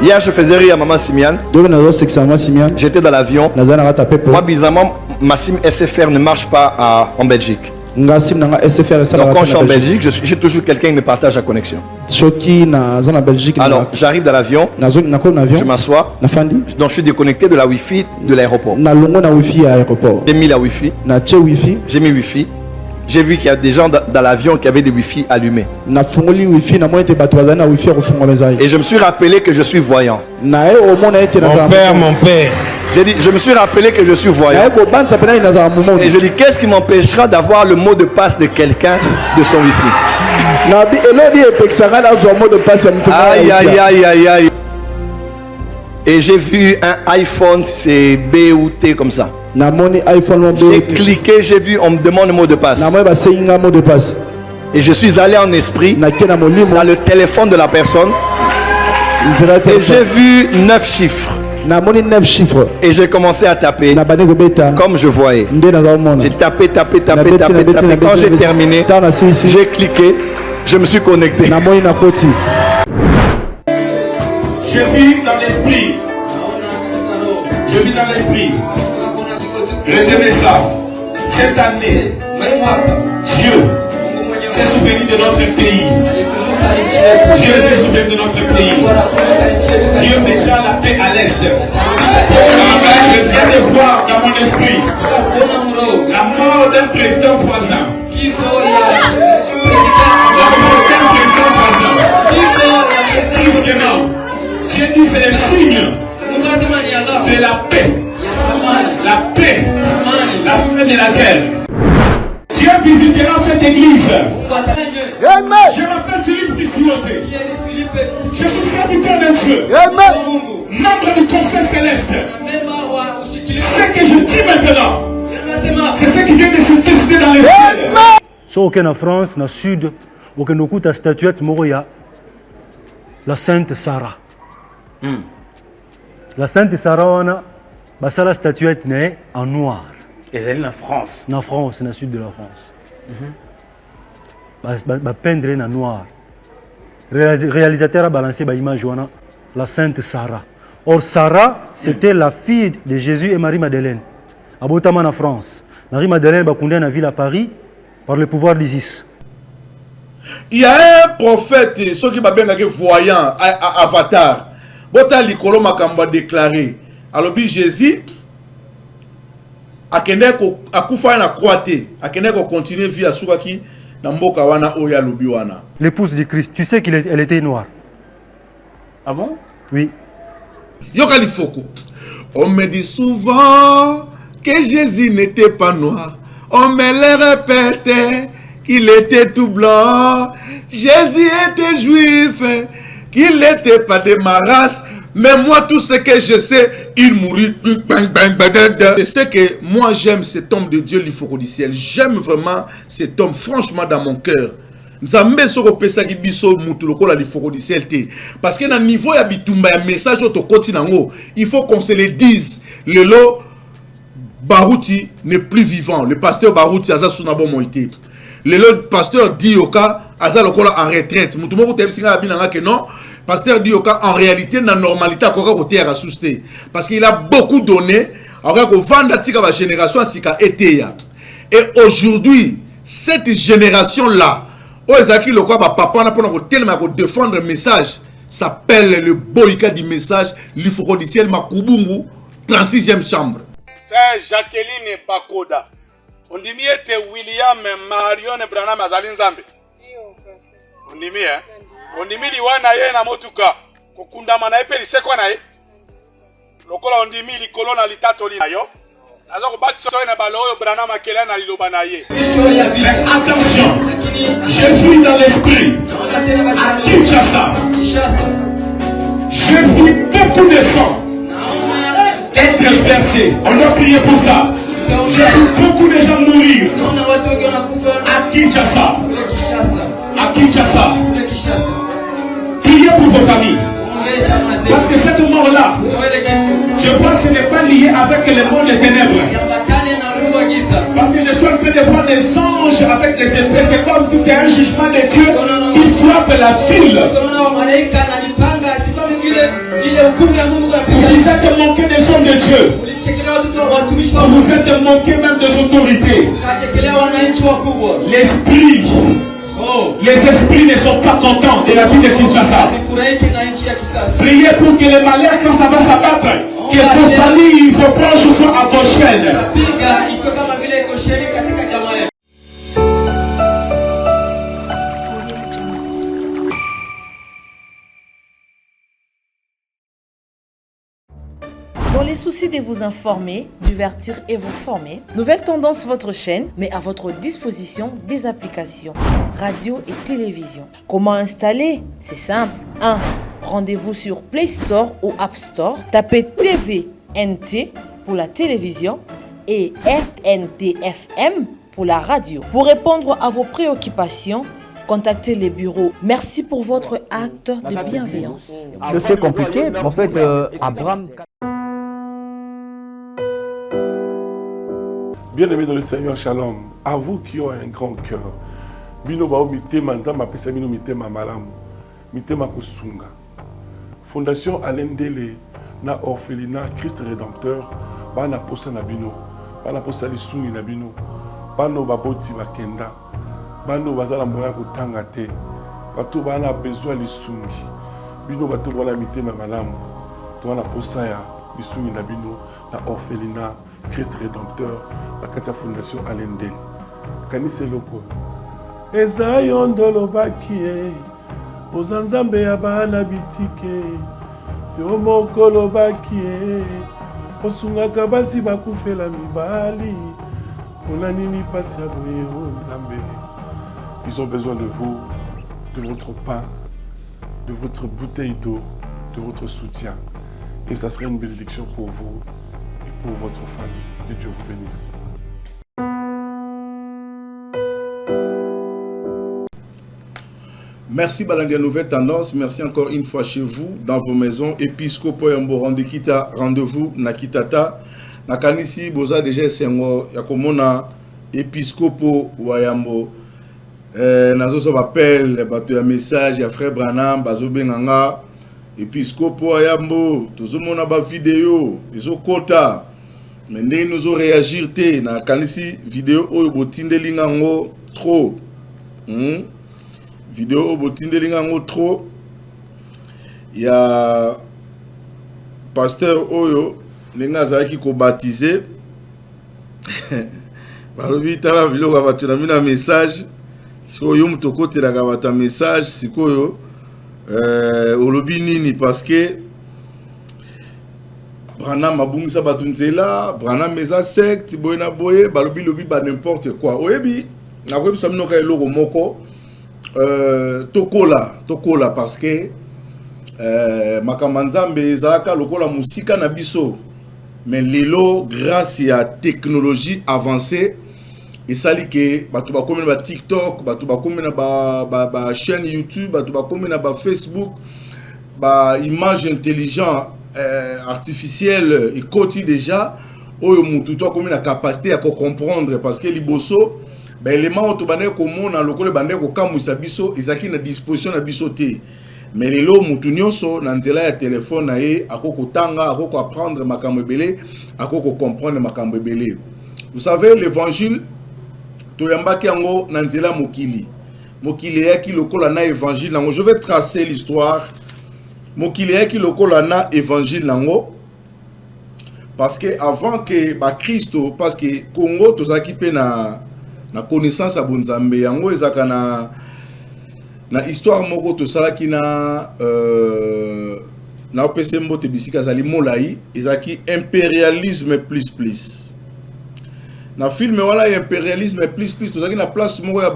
Hier, je faisais rire à Maman Simiane. J'étais dans l'avion. Moi, bizarrement, ma SIM SFR ne marche pas en Belgique. Donc quand je suis en Belgique, j'ai toujours quelqu'un qui me partage la connexion. Alors j'arrive dans l'avion, je m'assois, donc je suis déconnecté de la Wi-Fi de l'aéroport. J'ai mis la Wi-Fi, j'ai mis Wi-Fi. J'ai vu qu'il y a des gens dans l'avion qui avaient des Wi-Fi allumés. Et je me suis rappelé que je suis voyant. Mon père. J'ai dit, je me suis rappelé que je suis voyant. Et je dis, qu'est-ce qui m'empêchera d'avoir le mot de passe de quelqu'un de son Wi-Fi? Aïe, aïe, aïe, aïe, aïe. Et j'ai vu un iPhone, c'est B ou T comme ça. J'ai cliqué, j'ai vu, on me demande le mot de passe. Et je suis allé en esprit dans le téléphone de la personne. Et j'ai vu 9 chiffres. Et j'ai commencé à taper comme je voyais. J'ai tapé. Quand j'ai terminé, j'ai cliqué, je me suis connecté. Je vis dans l'esprit. Retenez ça. Cette année, Dieu s'est souvenu de notre pays. Dieu s'est souvenu de notre pays. Dieu mettra la paix à l'Est. Je viens de voir dans mon esprit la mort d'un président voisin. J'ai dit c'est le signe de la paix. La paix, la fin de la guerre. Dieu visitera cette église. Je m'appelle Philippe Sissioté. Je suis serviteur de Dieu. Membre du Conseil céleste. Ce que je dis maintenant, c'est ce qui vient de se décider dans les cieux. So aucun en France, dans le sud, aucun coup ta statuette Moria, la Sainte Sarah. La Sainte Sarah, on a la statuette née en noir. Et elle est en France. En France, dans le sud de la France. Peindre en noir. Réalisateur a balancé l'image la Sainte Sarah. Or Sarah, c'était la fille de Jésus et Marie-Madeleine. À Botaman en France. Marie-Madeleine a condamné la ville à Paris par le pouvoir d'Isis. Il y a un prophète, ceux qui m'appellent voyant, avatar. Bota Likolo Makamba déclaré. Alors Jésus a kufa na croate, a continuer vie à Soukaki dans mboka wana oya lobiwana. L'épouse de Christ, tu sais qu'elle était noire. Ah bon? Oui. Yokali Foko. On me dit souvent que Jésus n'était pas noir. On me le répétait qu'il était tout blanc. Jésus était juif, qu'il n'était pas de ma race. Mais moi, tout ce que je sais, il mourit. C'est ce que moi j'aime, cet homme de Dieu, l'Ifoko du ciel. J'aime vraiment cet homme, franchement, dans mon cœur. Parce que dans le niveau de message, il faut qu'on se le dise. Le lot, Barouti n'est plus vivant. Le pasteur Barouti, le pasteur Dioka, en retraite. Non. Pasteur Dioka, en réalité, dans la normalité, parce qu'il a beaucoup donné. Et aujourd'hui, cette génération-là, défendre un message, s'appelle le Bolika du message, l'Ifoko du ciel, Makubungu, 36e chambre. C'est Jacqueline Bakoda. On dit que William Marion Branham Azali Nzambe. On dit hein? On dit liwana ye na motuka. Kokundama na epe lisekwa na ye. Lokola on dit likolo na litatoli na yo. Azo ko batso na balo yo Branham akela na liloba na ye. Attention. Je suis dans l'esprit. À Kinshasa. Je vis beaucoup de sang. Être versé. On a prié pour ça. J'ai vu beaucoup de gens mourir. À Kinshasa. À Kinshasa. Priez pour vos familles. Parce que cette mort-là, je crois que ce n'est pas lié avec le monde des ténèbres. Parce que je suis en train de voir des anges avec des épées. C'est comme si c'est un jugement de Dieu qui frappe la ville. Vous êtes manqué des hommes de Dieu. Vous êtes manqué même des autorités. Les esprits ne sont pas contents de la vie de Kinshasa. Priez pour que les malheurs, quand ça va s'abattre, que vos familles, vos proches soient à vos chaînes. Dans les soucis de vous informer, divertir et vous former, Nouvelle Tendance, votre chaîne, met à votre disposition des applications, radio et télévision. Comment installer? C'est simple. 1. Rendez-vous sur Play Store ou App Store. Tapez TVNT pour la télévision et RNTFM pour la radio. Pour répondre à vos préoccupations, contactez les bureaux. Merci pour votre acte de bienveillance. C'est compliqué, en fait, Abraham... Bien-aimés dans le Seigneur, shalom. À vous qui ont un grand cœur. Bino bao mitema nzamba pesa bino mitema malamu. Mitema kosunga. Fondation Alendele na orphelinat Christ Rédempteur bana posa na bino. Bana posa lisungi na bino. Bano baboti bakenda. Bano bazala moya kotanga te. Bato bana besoin lisungi. Bino bato wala mitema malamu. To na posa ya lisungi na bino na orphelinat Christ Rédempteur, la Katia Fondation Alendel. Kanise loko. Eza yondolo bakie, ozanzambe ya bana bitike, yo mokolo bakie, osungaka basi bakufela mibali, pona nini pasi ya boye o nzambe. Ils ont besoin de vous, de votre pain, de votre bouteille d'eau, de votre soutien. Et ça serait une bénédiction pour vous. Pour votre famille. Que Dieu vous bénisse. Merci Balandia Nouvelle Tendance. Merci encore une fois chez vous, dans vos maisons. Episcopo Yambo rendez-vous Nakitata. Nakanisi Boza déjà Sengo Yakomona Episcopo Wayambo. Nazo appel bato ya message ya frère Branham bazo benganga Episcopo Wayambo. Tozomona ba vidéo ezokota. Mais nous allons réagir na kanisi vidéo oyo botindeli ngango trop. Vidéo oyo botindeli ngango trop. Ya pasteur oyo nenga zaki ko baptiser. Balobi tala biloko batu na mina message. Sikoyo mutoko telaka bata message sikoyo olobi nini parce que Branham abungisa batunzela, Branham meza secte, boyena boye, balobi lobi ba n'importe quoi. Oyebi, nakoyebi samino ka eloko moko tokola parce que makamanzambe ezalaka lokola musika na biso. Mais lelo grâce à technologie avancée et sali que batu ba komi na TikTok, batu ba komi na ba chaîne YouTube, batu ba komi na ba Facebook, ba image intelligente artificielle et côté déjà oyo mutu to comme la capacité à comprendre parce que liboso ben élément to bané ko mona lokole bandé ko kamusa biso ezaki na disposition na biso te mais lelo mutu nyonso na nzela ya téléphone na ye akoko tanga akoko apprendre makambo ebele akoko comprendre makambo ebele. Vous savez l'évangile to yambaki yango na nzela mokili yaki lokola na évangile nango. Je vais tracer l'histoire. Mokili yaki lokola na évangile nango parce que avant que ba Christo parce que Congo tozaki pe na connaissance à bonzambe yango ezaka na histoire moko to salaki na opese mbote bisika zali molai ezaki impérialisme plus na film wala impérialisme plus tozaki na place moko ya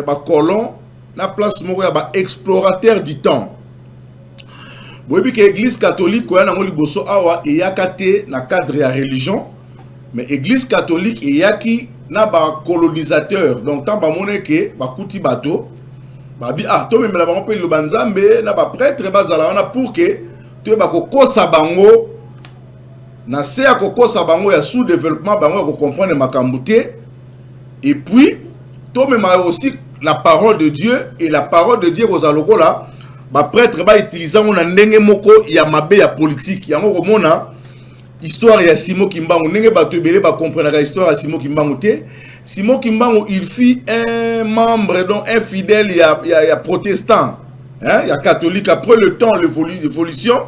ba colon na place moko ya ba explorateur du temps. Vous voyez que l'église catholique, il y a un cadre de religion, mais l'église catholique, il y a un colonisateur. Donc, tant que il y a un bateau, il y a un prêtre pour que tu aies un sous-développement, pour comprendre ma cambouté. Et puis, tu as aussi la parole de Dieu, et la parole de Dieu, vous allez là. ba prêtre ba utiliser on ndenge moko ya mabe ya politique yango komona histoire ya Simon Kimbangu ndenge bato ebele ba comprendre la histoire ya Simon Kimbangu te. Simon Kimbangu il fut un membre donc un fidèle ya protestant, hein, ya catholique. Après le temps l'évolution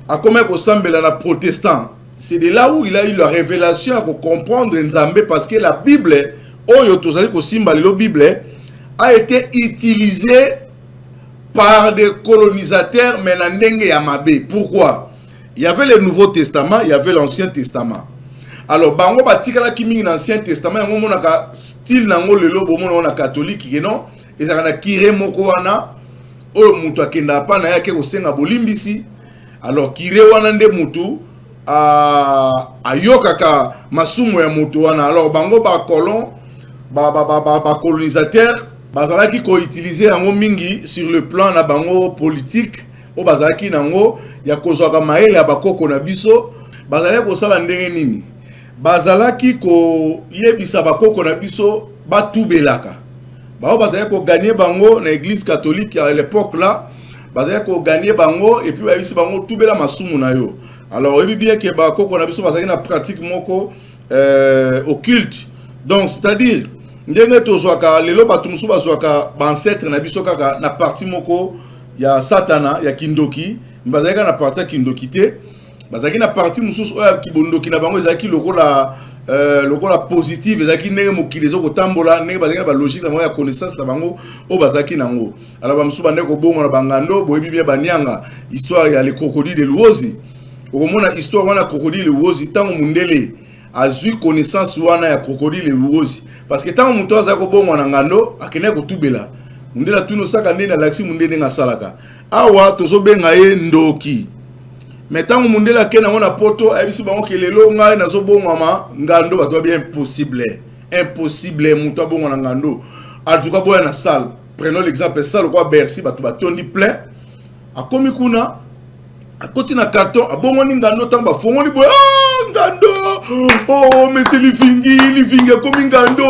a comment ko sambela na protestant. C'est de là où il a eu la révélation à comprendre Nzambe, parce que la Bible oyo tozali ko simba le Bible a été utilisée par des colonisateurs mais na ndenge ya mabe. Pourquoi? Il y avait le Nouveau Testament, il y avait l'Ancien Testament. Alors bango batikala ki mingi na Ancien Testament yango monaka style nango lelo bomona na catholique non ezaka na kire moko wana oyo mutu akenda pa na yake kosenga bolimbisi. Alors kire wana nde mutu ayokaka masumo ya mutu wana. Alors bango ba colon ba colonisateur bazalaki ko utiliser yango mingi sur le plan na bango politique o bazalaki nango ya kozwaka maele ya bakoko na biso. Bazalaki kosala ndenge nini? Bazalaki ko yebisa bakoko na biso batubelaka. Bao bazalaki ko gagner bango na église catholique à l'époque là. Bazalaki ko gagner bango et puis bayebisi bango tubela masumu na yo. Alors il bien que bakoko na biso bazalaki na pratique moko occulte. Donc c'est-à-dire ndenge tozwaka lelo batu musu bazwaka ancêtre na biso kaka na partie moko ya satana ya kindoki, bazalaki na partie ya kindoki te. Bazaki na partie mususu oya kibondoki na bango ezaki lokola positive, ezaki ndenge mokili zo kotambola ndenge bazaki na ba logique na bango ya connaissance na bango o bazaki nango. Alors ba mususu bande ko bongo na bangando boyebi bien banyanga histoire ya le crocodile de Luozi. Okomona histoire wana crocodile de Luozi tango mundele azui connaissance wana ya crocodile de Luozi, parce que tango muto azako bongo na ngando akene ko tubela mundela tuno saka ndene na laxi mundele nga salaka awa tozo benga ye ndoki. Mais tant que Mundela kena on a poto abisi bango kelelo ngai nazo bongama ngando bato bien impossible muto bongo na ngando. En tout cas boya na salle, prenons l'exemple salle quoi Bercy bato batondi plein akomi kuna akoti na carton abongo ni ngando tamba fongoli boya ngando oh mais c'est livingi komi ngando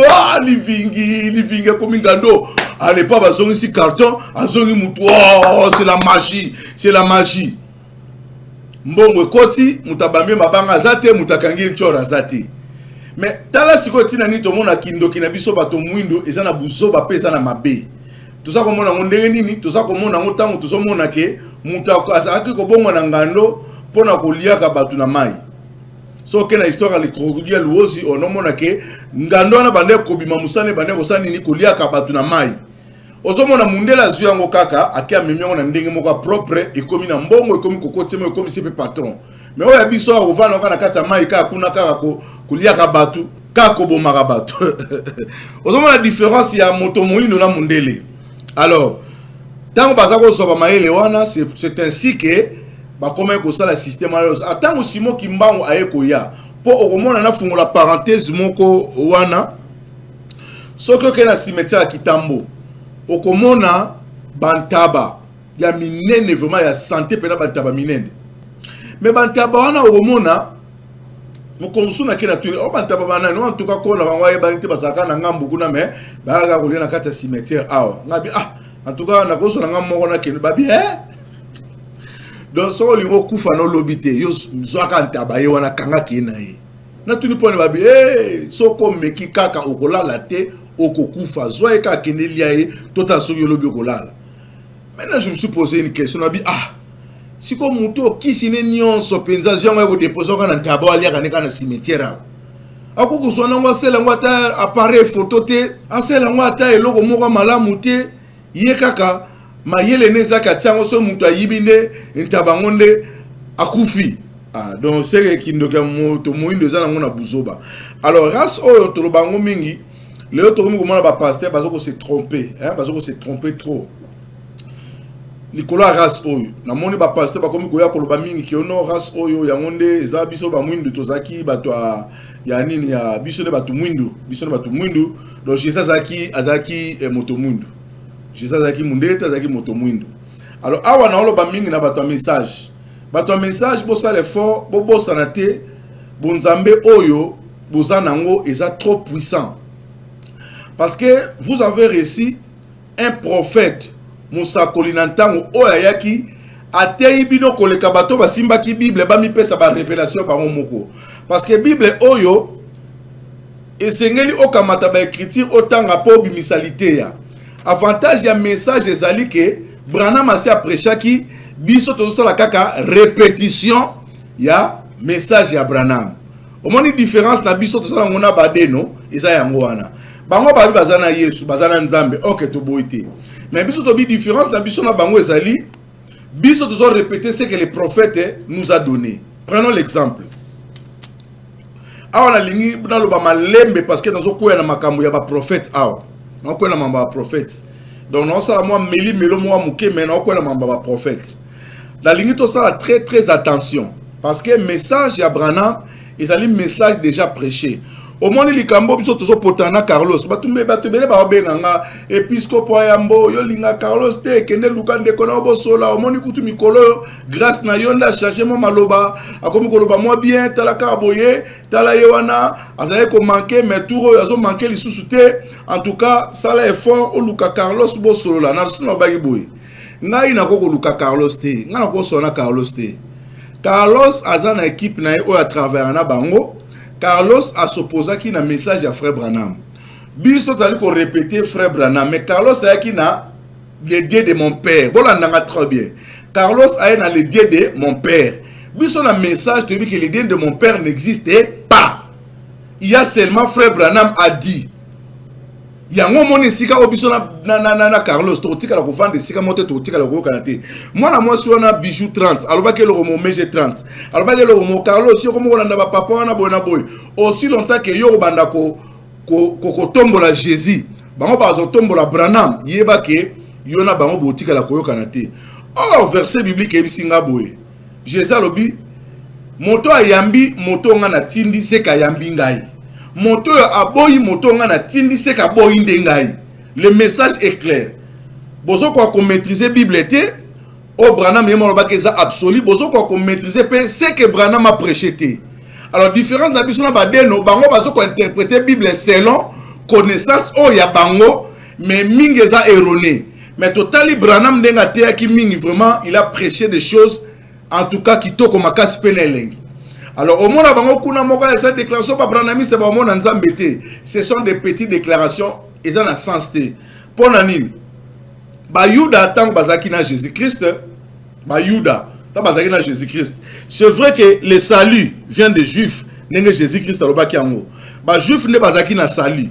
livingi komi ngando. Allez pas bazongi si carton azongi muto oh c'est la magie. Mbongo koti mutabamie mabanga azate mutakangi nchora azate. Mais tala sikoti na nito mona kindoki na biso bato mwindo eza na buzoba pe eza na mabe. Toza komona ngondenge nini toza komona ngotango tozo mona ke muta azaki ko bongo na ngando pona koliaka bato na mai. So ke na histoire le crocodile Luozi onomona ke ngando na bande ko bima musane bande kosani ni koliaka bato na mai. Ozomona mundela zuyango kaka akia mimiongo na ndenge moko propre ekomi na mbongo ekomi kokotema ekomi sepe patron. Mais oya biso ovana kana kata mai ka kuna kaka kuliaka batu ka kobomaka batu. Ozomona différence ya moto moyindo na mundele. Alors tango bazako soba maele wana c'est ainsi que ba comment ko sala système alors atango Simon Kimbangu ayeko ya po okomona na fungola parenthèse moko wana soko ke na cimetière ya Kitambo okomona bantaba ya minene vraiment ya santé pena bantaba minene. Mais bantaba wana okomona mokonsuna kena tuni o bantaba bana no en tout cas ko na bango banite basaka na ngambu kuna me ba ko lena kata cimetière awa ngabi en tout cas na koso na ngambo na kena babi donc so lingo kufa no lobite yo zwaka ntaba ye wana kanga kena ye na tuni pone babi soko meki kaka okolala te okokufa zoe ka kenelia ye tota soki lobi okolala. Maintenant je me suis posé une question nabi si ko muto kisine nyonso penza zongo ko déposer kana ntaba alia kana na cimetière akoko so na ngwasela ngwata appareil photo te asela ngwata eloko moko malamu te ye kaka mayele nezaka tsango so muto ayibine ntaba ngonde akufi. Donc c'est kindoka moto moindo za ngona buzoba. Alors race oyo to bango mingi les autres pasteur parce que s'est trompé, parce que s'est trompé trop. Likolo race oyo na moni ba pasteur ba komi ko ya koloba mingi ki ono race oyo ya ngonde za biso ba mwindu tozaki bato ya nini ya biso ne bato mwindu donc Jesus zaki azaki moto mwindu Jesus zaki mundete azaki moto mwindu. Alors awa na oloba mingi na bato message bo sale fort bo bosana te bonzambe oyo bozanango eza trop puissant. Parce que vous avez reçu un prophète musakoli na ntango oyo ayaki atei bino koleka bato basimbaki Bible bamipesa ba révélation bango moko parce que Bible oyo esengeli okamata ba écriture otanga po bimisalité ya avantage ya message ezali ke Branham asi aprechaki biso tozosala kaka répétition ya message ya Branham omoni différence na biso tozosala ngona badeno eza yango wana bango babi bazana Yesu bazana Nzambe ok to boité mais biso to bi différence na biso na bango ezali biso tozo répéter ce que le prophète nous a donné. Prenons l'exemple. Awa na lingi na loba malembe parce que nazo koya na makambo ya ba prophète awa. Na koya na mamba ba prophète. Donc non sala moi meli melo moi muke mais na koya na mamba ba prophète. La lingi to sala très attention parce que message ya Branham ezali message déjà prêché. Au moins les cambo biso tozo potana Carlos batumbe batubele ba benganga episcopo yambo yo linga Carlos te kende lukande kona bosola au moins kutu mikolo grâce na yonda chercher mo maloba akomi koloba moi bien tala kaboye tala yewana azaye ko manquer mais touro yazo manquer lisusu te en tout cas sala effort o luka Carlos bosola na sino bagi boye ngai na ko luka Carlos te ngana ko sona Carlos te Carlos azana équipe na o à travers na bango Carlos a s'opposé qui na message à frère Branham. Biso tali ko répéter frère Branham mais Carlos a qui na le Dieu de mon père. Voilà nanga très bien. Carlos a na le Dieu de mon père. Biso na message te dit que le Dieu de mon père n'existait pas. Il y a seulement frère Branham a dit. Il y a un moment sika obiso na Carlos to tika la ko vendre sika moto to tika la ko kanate. Moi na moi sur na bijou 30, alors que le romo mege 30. Alors que le romo Carlos yo comme on na papa na boy na boy. Aussi longtemps que yo banda ko tombola Jésus. Bango ba zo tombola Branham, yeba ke yo na bango bo tika la ko kanate. Or verset biblique e bisinga boy. Jésus alobi moto ayambi moto nga na tindi se ka yambi ngai. Moto aboyi moto nga na tindi se ka boyi ndengai. Le message est clair. Bozo ko ko maîtriser Bible té o Branham yemo ba ke za absolu bozo ko maîtriser pe ce que Branham a prêché té. Alors différence na biso na ba deno bango bazo ko interpréter Bible selon connaissance o ya bango mais mingi za erroné. Mais totali Branham ndenga té ki mingi vraiment il a prêché des choses en tout cas qui to ko makasi penelengi. Alors au moins bango kuna moka cette déclaration pas Branhamiste ba mo na Nzambe té. Ce sont des petites déclarations et ça na sens té. Pour nanine ba Yuda tant bazaki na Jésus-Christ ba Yuda tant bazaki na Jésus-Christ. C'est vrai que le salut vient des Juifs nenge Jésus-Christ alobaki yango. Ba Juif ne bazaki na salut.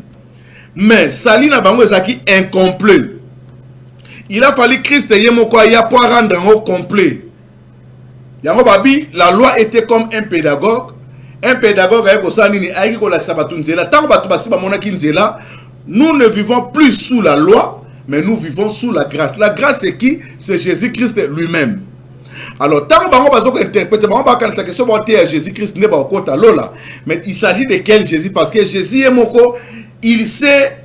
Mais salut na bango ezaki incomplet. Il a fallu Christ yemoko ya pour rendre en complet. Yango babi la loi était comme un pédagogue. Un pédagogue ayeko sanini ayeko la sabatu nzela. Tant batu basi ba monaki nzela, nous ne vivons plus sous la loi, mais nous vivons sous la grâce. La grâce c'est qui? C'est Jésus-Christ lui-même. Alors tant bango bazoko interpréter bango ba kanisa question ba té à Jésus-Christ ne ba okota lola. Mais il s'agit de quel Jésus parce que Jésus est moko, il s'est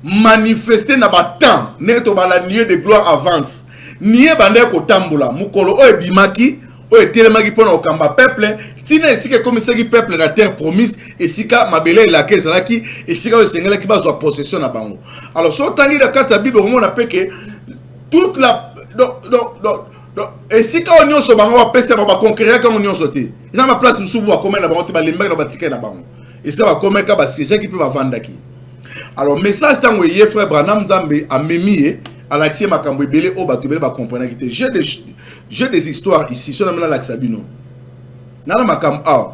manifesté na ba temps, ne to ba la nuée de gloire avance. Nié bande ko tambola, mukolo o ebimaki o etelemaki pona okamba peuple tina esika comme ça qui peuple la terre promise esika mabele la kezalaki esika esengela ki bazwa possession na bango. Alors so tangi da kata Bible on a que toute la esika onyo so bango ba pesa ba conquérir ka onyo so te. Eza ma place musubu wa komena bango te ba lemba na batika na bango. Esika ba komeka ba siège qui peut ba vandaki. Alors message tango ye frère Branham Nzambe a memié à l'accès makambo ebele o bato bele ba comprendre que j'ai des histoires ici sur la laxabino na makambo a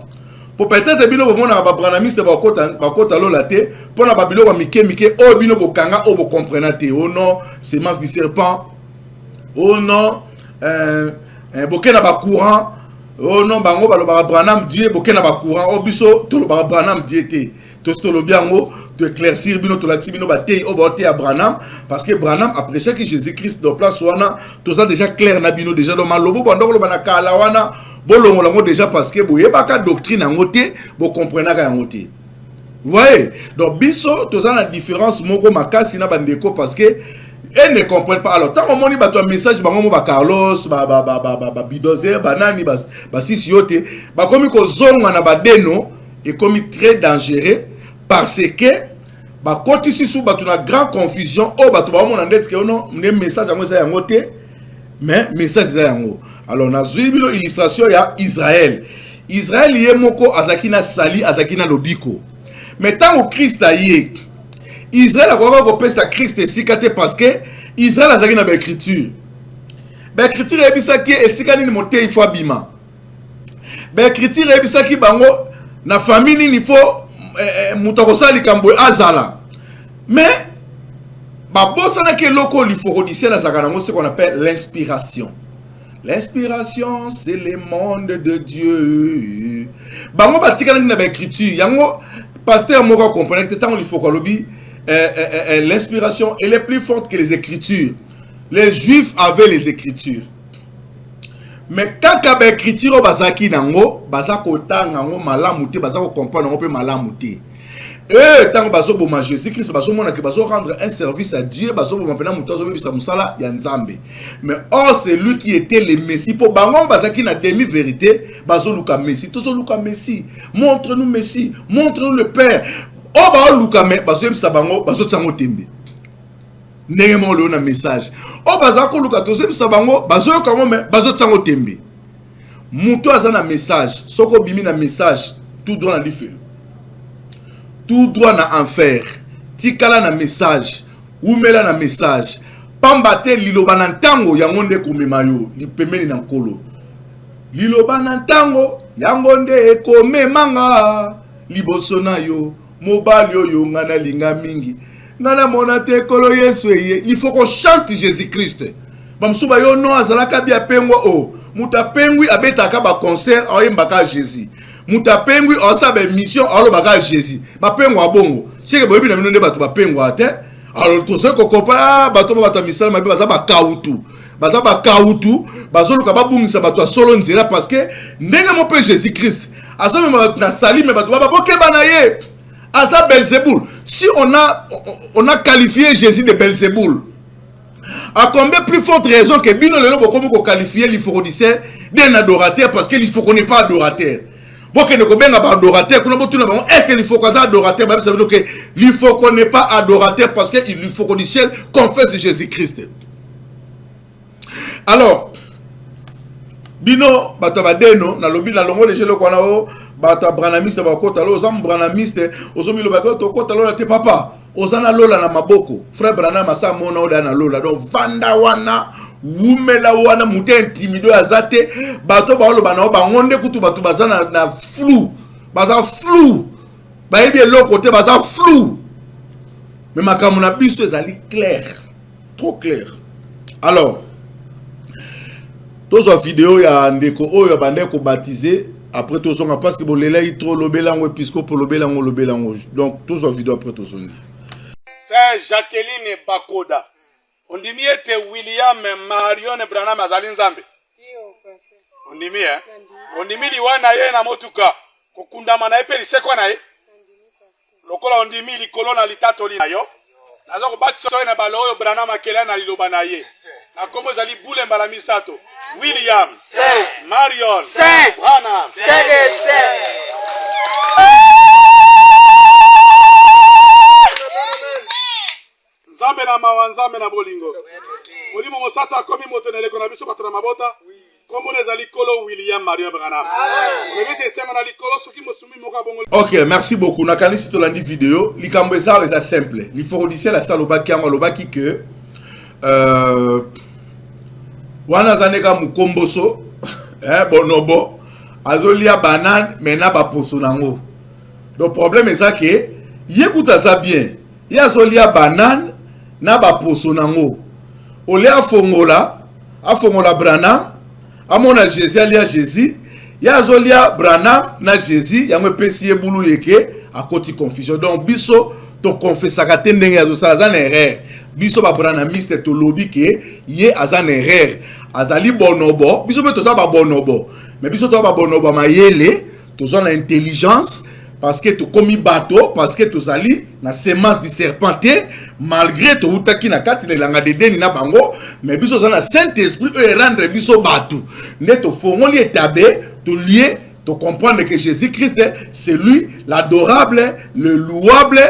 pour peut-être bino bo mona ba Branhamiste ba kota lola te pour na babilo ba mike o bino bo kanga o bo comprendre te oh non semence du serpent oh non bokena ba courant oh non bango ba Branham Dieu bokena ba courant o biso to ba Branham Dieu te to lo biango de éclaircir bino to laxi bino batay o boté à Branham parce que Branham après chaque que Jésus-Christ dans place wana tout ça déjà clair na bino déjà dans malobo bandoko bana kala wana bolongo lango déjà parce que boye baka doctrine ngoté bo comprendre ka ngoté. Vous voyez donc biso tout ça la différence moko makasi na bandeko parce que elle ne comprennent pas. Alors tant on ba toi message bango ba Carlos ba bidozer banani ba sisi yote ba komi ko zonga na ba deno et comme très dangereux parce que ba koti sisu batu na grande confusion o batu ba mona ndetse ke non ne message yango za yango te mais message za yango. Alors na zubilo illustration ya Israël ye moko azakina sali azakina lobiko mais tant au Christ aye Israël a ko pesa Christ esikate parce que Israël azakina ba écriture ebisaki esikani ni mote il faut bima ba écriture ebisaki bango na famille ni faut mutokosali kambo azala mais babosana ke loko liforodiciel azakana mo ce qu'on appelle l'inspiration. L'inspiration c'est le monde de Dieu. Bango batikana na ba écriture yango pasteur moko comprendre que tant lifokolobi l'inspiration elle est plus forte que les écritures. Les juifs avaient les écritures. Mais quand il y a des écritures, bazaki nango, bazako tango malamuté, bazako comprendre nango pe malamuté. Et tant que bazo boma Jésus-Christ, bazo mona que bazo rendre un service à Dieu, bazo boma pena mutozo be bisamusala ya nzambe. Mais or c'est lui qui était le Messie. Pour bango bazaki na demi vérité, bazo luka Messie, tozo luka Messie. Montre-nous Messie, montre-nous le Père. Oh ba luka me bazo bisa bango, bazo tsango tembe. Négalement le message. Oh bazako luka tozo bisa bango, bazo kango me bazo tsango tembe. Muto azana message, soko bimi na message, tout droit na life. Tout droit na enfer. Tikala na message. Oumela na message. Pambate liloba na ntango yangonde komemayo. Lipemeni na nkolo. Liloba na ntango yangonde komemanga. Liboso na yo. Mobali yo ngana linga mingi. Nana monate kolo Yesu eye. Il faut qu'on chante Jésus-Christ. Bamsuba yo no azalaka bia pengwa o. Muta pengwi abetaka ba concert oyembaka Jésus. Muta pengwi osabe mission alo baka Jésus. Ba pengwa bongo. Sike boyebi na minonde batu ba pengwa te. Alors to se ko kopa bato ba misala mabe baza ba kautu. Baza ba kautu, bazoluka ba bungisa batu a solo nzela parce que ndenge mo pe Jésus-Christ. Aso me na sali me batu ba bokeba na ye. Asa Belzéboul. Si on a qualifié Jésus de Belzéboul. À combien plus forte raison que Bino Lelo Bokomo ko qualifier l'Iphorodicien d'un adorateur parce qu'il faut qu'on n'est pas adorateur. Bon que ne ko benga ba adorateur est-ce qu'il faut qu'on soit adorateur ça veut dire que il faut qu'on n'est pas adorateur parce que il faut qu'on dise confesse Jésus-Christ. Alors Bino batabadeno na lobi na longo de jelo kona o bata branamiste ba kota lo zam branamiste ozomi lo ba to kota lo te papa ozana lola na maboko frère Branham asa mona oda na lola donc vanda wana wumela wana muté intimido azate bato ba oloba na ba ngonde kutu bato bazana na flou baza flou ba yebi lo côté baza flou mais makamu na biso ezali clair trop clair. Alors tous les vidéos ya ndeko oyo bande ko baptiser après tous on parce que bolela itro lobelango episcopo lobelango donc tous les vidéos après tous on C'est Jacqueline Bakoda. On dit mieux que William Marion Branham azali nzambe. On dit mieux on dit mili wana ye na motuka kokunda mana epe lisekwa na ye. Lokola on dit mili kolona litato li yo. Nazo ko batso na balo oyo Branham akela na liloba na ye. Na komo zali bule mbala misato. William Marion Branham Nzambe na mawanzambe na bolingo. Molimo mosato akomi motenele kona biso batana mabota. Komo nezali kolo William Marion Branham. Ok, merci beaucoup. Nakanisi to landi vidéo. Likambo eza simple. L'Iphorodicien la salobaki yango lobaki que wana zaneka mukomboso bonobo azolia banane mena ba poso nango. Donc problème est ça que yekuta ça bien. Ya zolia banane na ba poso nango. Ole afongola Branham amona Jésus alia Jésus ya zolia Branham na Jésus yango pesi ebulu yeke akoti confusion. Donc biso to confessaka te ndenge ya zosala za erreur. Biso ba branamiste to lobi ke ye azan erreur azali bonobo biso be to za ba bonobo mais biso to ba bonobo mayele to za na intelligence parce que to komi bato parce que to zali na semence du serpent malgré to utaki na kati na langa de deni na bango mais biso za na Saint-Esprit e rendre biso bato ne to fongoli etabe to lier to comprendre que Jésus-Christ c'est lui l'adorable le louable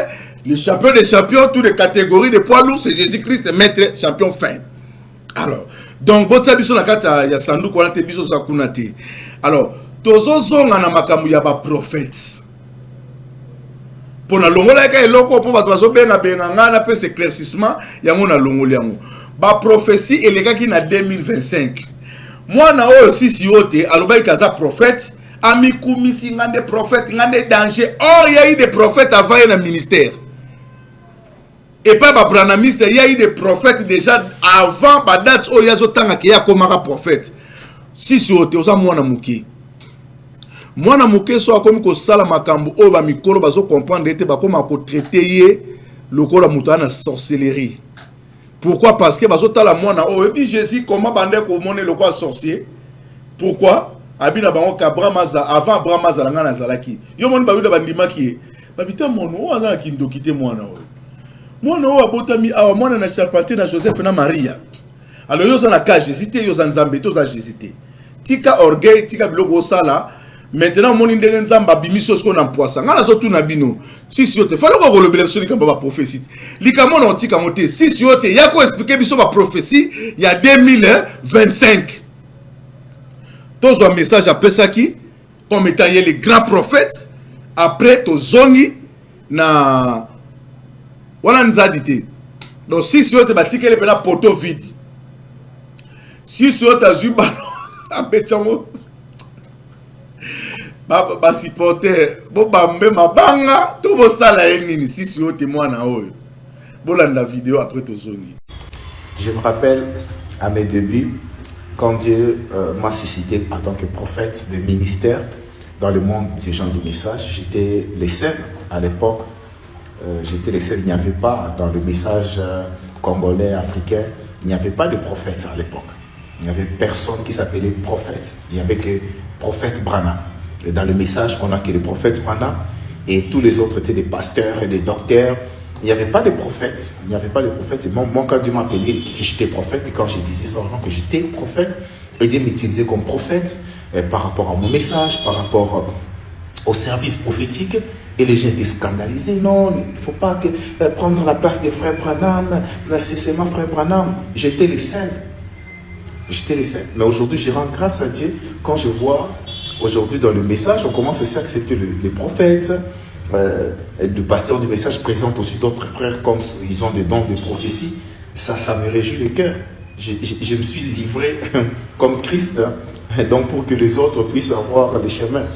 Le champion des champions, toutes les catégories de poids lourds, c'est Jésus-Christ, maître champion fin. Alors, donc, botsa biso na kata ya sandu kwa nate biso sa kunate. Alors, tozo zonga na makamu ya ba prophète. Pona longola ka eloko po bato bazo benga ngana pe éclaircissement yango na longoli yango. Ba prophétie elekaki na 2025. Moi na o sisi yote aloba ikaza prophète, ami kumisi ngande prophète ngande danger. Or il y a eu des prophètes avant dans le ministère. Et pas Branamiste, il y a eu des prophètes déjà avant la date où il y a des qui a comme un prophète. Si c'est au théosa moi na muki. Moi na muki soit comme que sala makambo o ba mikolo bazo comprendre était ba comme ko traiter le kola mutana sorcellerie. Pourquoi? Parce que bazo tala moi na o et puis Jésus comment bande ko moné le quoi sorcier. Pourquoi? Abina bango kabramaza avant bramaza nga na zalaki. Yo moni ba wi da bandima ki. Ba bita mono o azala ki ndokite moi na o. Moi non abotami awa mwana na charpentier na Joseph na Maria. Alors yo za na ka Jésus yo za nzambe to za Jésus. Tika orgueil tika biloko sala. Maintenant mon ndenge nzamba bimiso sko na poisa. Ngala zo tu na bino. Si yo te fallait ko lobela biso lika ba prophétie. Lika mon on tika monter. Si yo te ya ko expliquer biso ba prophétie il y a 2025. Tous un message après ça qui comme étant les grands prophètes après to zongi na voilà nous a dit. Donc si tu as bâti qu'elle est là poteau vide. Si tu as eu ballon à béton, bah supporter, bon bah même ma banga, tout bon ça la ennemi. Si tu as témoin na eux. Bon la vidéo après ton zone. Je me rappelle à mes débuts quand Dieu m'a suscité en tant que prophète de ministère dans le monde du genre du message. J'étais le seul à l'époque. J'étais le seul, il n'y avait pas dans le message congolais, africain, il n'y avait pas de prophète à l'époque. Il n'y avait personne qui s'appelait prophète. Il n'y avait que prophète Branham. Et dans le message, on n'a que le prophète Branham et tous les autres étaient des pasteurs et des docteurs. Il n'y avait pas de prophète. Il n'y avait pas de prophète. Et moi, quand Dieu m'appelait, j'étais prophète. Et quand je disais ça aux gens que j'étais prophète, et Dieu m'utilisait comme prophète par rapport à mon message, par rapport au service prophétique. Et les gens étaient scandalisés. Non, il ne faut pas prendre la place des frères Branham. C'est seulement frère Branham. J'étais le seul. J'étais le seul. Mais aujourd'hui, je rends grâce à Dieu quand je vois aujourd'hui dans le message, on commence aussi à accepter les prophètes. Le pasteur du message présente aussi d'autres frères comme ils ont des dons de prophétie. Ça me réjouit le cœur. Je me suis livré comme Christ. Donc pour que les autres puissent avoir le chemin.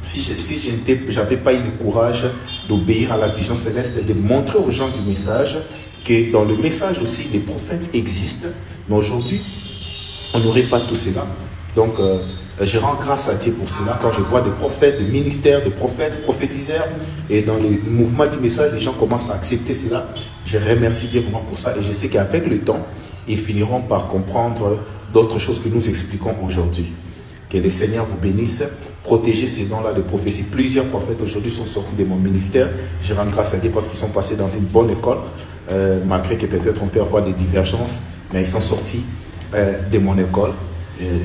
Si je n'avais pas eu le courage d'obéir à la vision céleste et de montrer aux gens du message que dans le message aussi, les prophètes existent. Mais aujourd'hui, on n'aurait pas tout cela. Donc, je rends grâce à Dieu pour cela. Quand je vois des prophètes, des ministères, des prophètes, prophétiseurs, et dans le mouvement du message, les gens commencent à accepter cela. Je remercie Dieu vraiment pour ça. Et je sais qu'avec le temps, ils finiront par comprendre d'autres choses que nous expliquons aujourd'hui. Que le Seigneur vous bénisse. Protégez ces dons-là de prophétie. Plusieurs prophètes aujourd'hui sont sortis de mon ministère. Je rends grâce à Dieu parce qu'ils sont passés dans une bonne école. Malgré que peut-être on peut avoir des divergences. Mais ils sont sortis de mon école.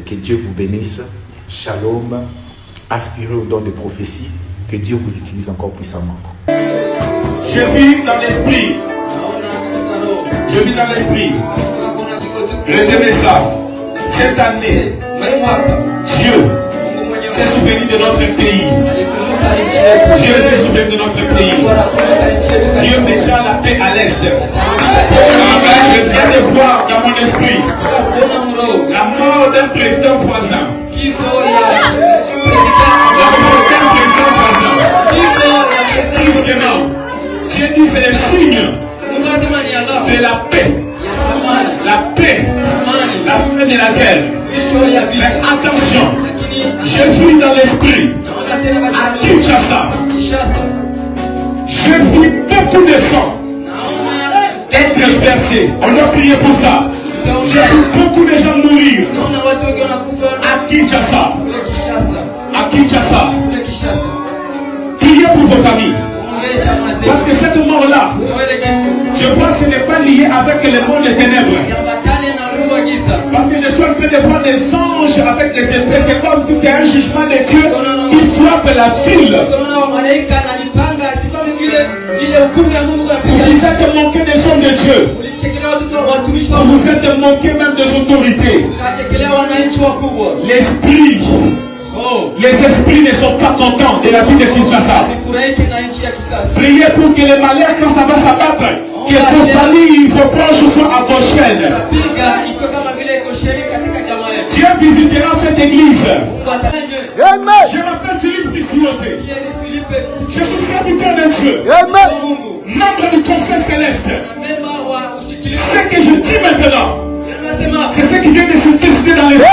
Que Dieu vous bénisse. Shalom. Aspirez au don de prophétie. Que Dieu vous utilise encore puissamment. Je vis dans l'esprit. Je vis dans l'esprit. Retenez ça. Cette année, Dieu s'est souvenu de notre pays. Dieu s'est souvenu de notre pays. Dieu mettra la paix à l'Est. Je viens de voir dans mon esprit la mort d'un président voisin. La mort d'un président voisin. Tristement, Dieu dit c'est le signe de la paix. La paix, la fin de la guerre. Mais attention, je suis dans l'esprit à Kinshasa. Je vis beaucoup de sang être versé. On a prié pour ça. J'ai vu beaucoup de gens mourir à Kinshasa. À Kinshasa. Priez pour vos familles. Parce que cette mort-là, je vois que ce n'est pas lié avec le monde des ténèbres. Parce que je suis en train de voir des anges avec des épées. C'est comme si c'est un jugement de Dieu qui frappe la ville. Vous êtes manqué des hommes de Dieu. Vous êtes manqué même des autorités. Les esprits ne sont pas contents de la vie de Kinshasa. Priez pour que les malheurs, quand ça va s'abattre, que vos familles, vos proches soient à vos chaînes. Dieu visitera cette église. Je m'appelle Philippe Sissioté. Je suis serviteur de Dieu. Membre du Conseil céleste. Ce que je dis maintenant, c'est ce qui vient de se décider dans les cieux.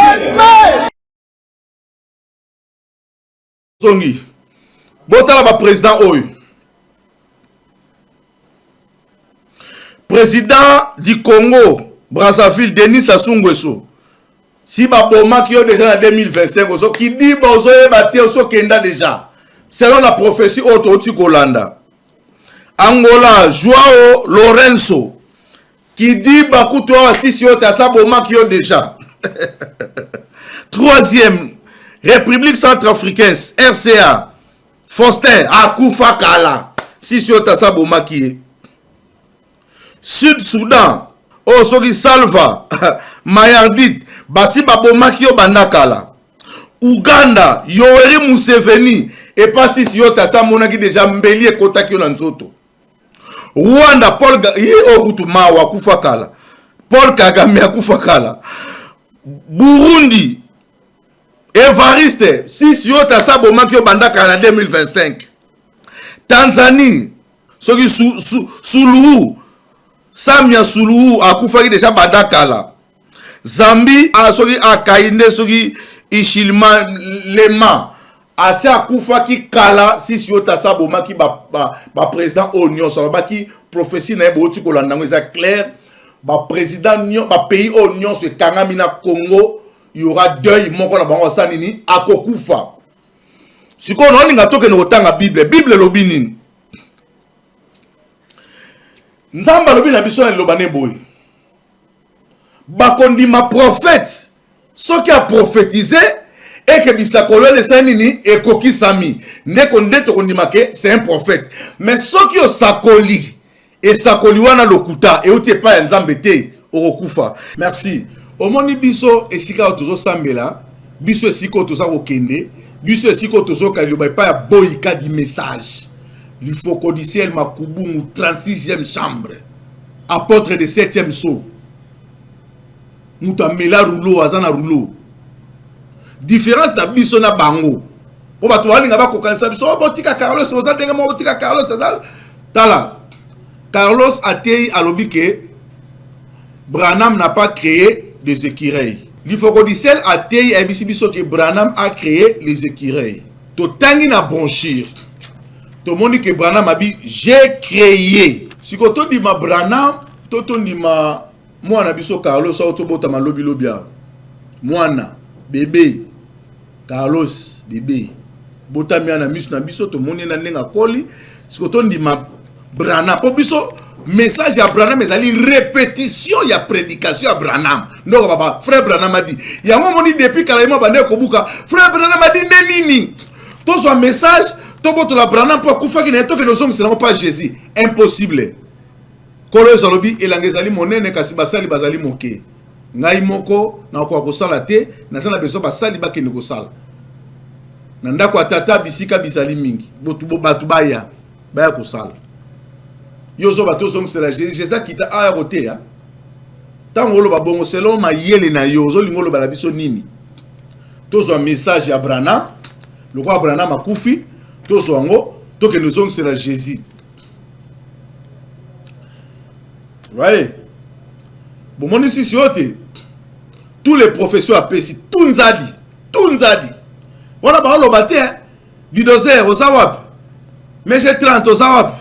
Zongi, botala ba président Oyo. Président du Congo, Brazzaville, Denis Sassou Nguesso. Si ba boma qui est déjà en 2025, qui dit bozo e baté oso kenda déjà. Selon la prophétie Ototi Kolanda. Angola, Joao Lorenzo, qui dit bakuto assis yo tasa boma qui est déjà. Troisième, République centrafricaine, RCA, Faustin, Akoufa Kala, Sisiota Saboma qui est. Sud-Soudan, Osogi Salva, Mayardit, Basi Baboma qui est Bandakala. Ouganda, Yoweri Museveni, et pas Sisiota Samona qui déjà mbeli et Kota qui Lanzoto. Rwanda, Paul Ogutumawa, Akoufa Kala. Paul Kagame, Akoufa Kala. Burundi, Evariste, si Yota Saboma qui Bandaka en 2025. Tanzanie, Sogi Suluhu, Samia Suluhu, Akoufa qui déjà Bandaka. Zambie, Sogi Akainde, Sogi Ishilma Lema, Ase Akoufa qui Kala, si Yota Saboma qui ba président Union, Saloba qui prophétie na Eboti Kolanda, c'est clair, ba président ba pays Union, c'est Kangamina Congo. Il y aura deuil, mon qu'on a bango sanini, à Kokufa. Si qu'on a un token au temps à Bible, Bible lobinin. Nzamba lobina bison et lobane boy. Bakondi ma prophète, ce qui a prophétisé, et que bisakolo le sanini et koki sami. Ne konde to kondimake, c'est un prophète. Mais ce qui a sakoli, et sakoli wana lokuta, et où t'es pas nzambete, au Kokufa. Merci. Au moni biso esika otozo sambela, biso esika otoza okende, biso esika otozo kaliba pa ya boyika di message. Il faut codiciel Makubungu 36e chambre. Apôtre de 7e saut. Muta mela rouleau azana rouleau. Différence da biso na bango. Po bato wali ngaba kokanisa biso botika Carlos oza denga mo botika Carlos ça tala. Carlos atei alobike Branham n'a pas créé des écureuils. L'Ifocodicel a été que Branham a créé les écureuils. Totangi na bonchir. Tout le monde dit que Branham a dit j'ai créé. Si tu dis ma Branham, tu dis ma moi na biso Carlos autobota ma lobby lobia. Moana bébé Carlos bébé. Botami na misu na biso to moni na nenga koli. Si tu dis ma Branham po biso message à Branham, mais ali répétition, il y a prédication à Branham. Non, papa, frère Branham a dit. Il y a un moment depuis Kalaïma Bane Kobuka, frère Branham a dit Nenini. Tout son message, tout votre la Branham pour Koufa qui n'est que nos hommes ne seront pas Jésus. Impossible. Kolo Zalobi et l'angezali monene kasibasali bazali moke. Ngai moko na kwa kosala te, na sana beso basali ba kene kosala. Nanda kwa tata bisika bisali mingi. Botu batu baya kosala. Yozo bato song sera Jésus qui t'a aéroté ya. Tangolo ba bongo selon ma yele na yozo lingolo ba la biso nini. Tozo un message à Branham, le roi Branham a koufi, tozo ngo, to que nous song sera Jésus. Ouais. Bon mon ici siote. Tous les professeurs à Pessi, tout nzadi. On a ba lo baté du dozer au Zawap. Mais j'ai 30 au Zawap.